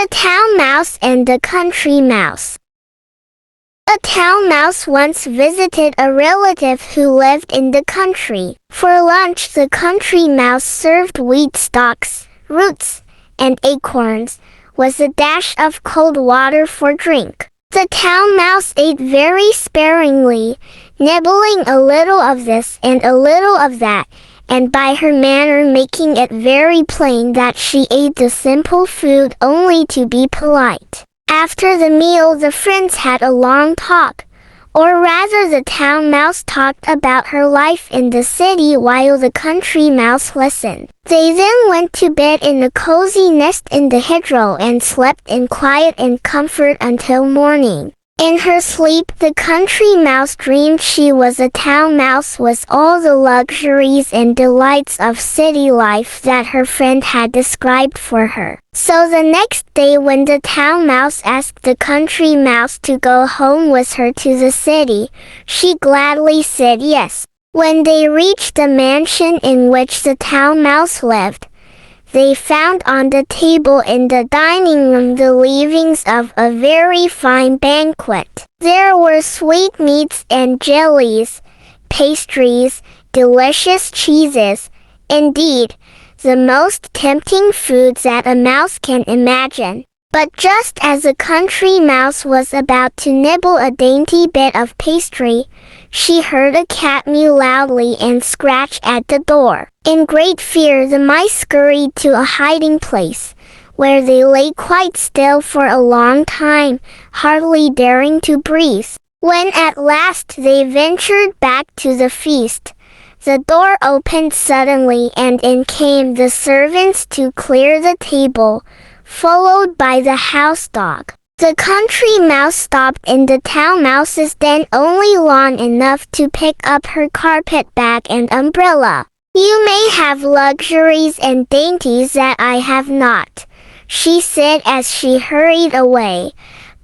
The Town Mouse and the Country Mouse. A town mouse once visited a relative who lived in the country. For lunch, the country mouse served wheat stalks, roots, and acorns, with a dash of cold water for drink. The town mouse ate very sparingly, nibbling a little of this and a little of that, and by her manner making it very plain that she ate the simple food only to be polite. After the meal, the friends had a long talk, or rather the town mouse talked about her life in the city while the country mouse listened. They then went to bed in a cozy nest in the hedgerow and slept in quiet and comfort until morning. In her sleep, the country mouse dreamed she was a town mouse with all the luxuries and delights of city life that her friend had described for her. So the next day, when the town mouse asked the country mouse to go home with her to the city, she gladly said yes. When they reached the mansion in which the town mouse lived, they found on the table in the dining room the leavings of a very fine banquet. There were sweetmeats and jellies, pastries, delicious cheeses, indeed, the most tempting foods that a mouse can imagine. But just as the country mouse was about to nibble a dainty bit of pastry, she heard a cat mew loudly and scratch at the door. In great fear, the mice scurried to a hiding place, where they lay quite still for a long time, hardly daring to breathe. When at last they ventured back to the feast, the door opened suddenly and in came the servants to clear the table, followed by the house dog. The country mouse stopped in the town mouse's den only long enough to pick up her carpet bag and umbrella. "You may have luxuries and dainties that I have not," she said as she hurried away,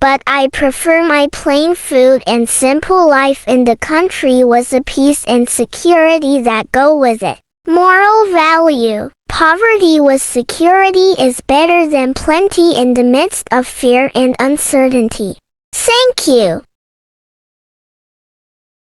"but I prefer my plain food and simple life in the country with the peace and security that go with it." Moral value: poverty with security is better than plenty in the midst of fear and uncertainty. Thank you.